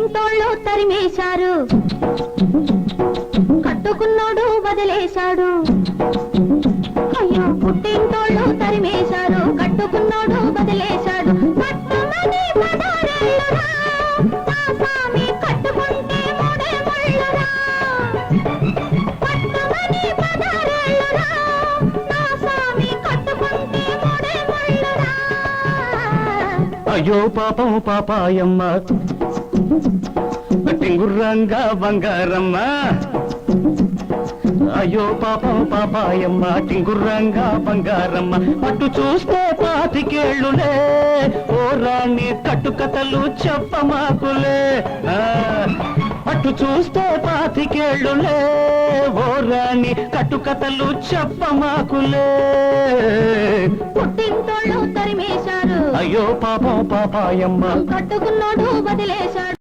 పుట్టింటోళ్ళు తరిమేశారు, కట్టుకున్నోడు వదిలేశాడు. అయ్యో పుట్టింటోళ్ళు తరిమేశారు, కట్టుకున్నోడు వదిలేశాడు. పట్టుమని పదారేళ్ళురా, నా స్వామి కట్టుకుంటే మూడే ముళ్ళురా. పట్టుమని పదారేళ్ళురా, నా స్వామి కట్టుకుంటే మూడే ముళ్ళురా. అయ్యో పాపం పాపాయమ్మ టింగుర్రంగా బంగారమ్మ. అయ్యో పాపం పాపాయమ్మ టింగుర్రంగా బంగారమ్మ. అటు చూస్తే 25 ఏళ్ళులే, ఓ రాణి కట్టుకథలు చెప్పమాకులే. అటు చూస్తే 25 ఏళ్ళులే, ఓ రాణి కట్టుకథలు చెప్పమాకులే. పుట్టింటోళ్ళు తరిమేశారు, అయ్యో పాపం పాపాయమ్మ కట్టుకున్నోడు వదిలేశాడు.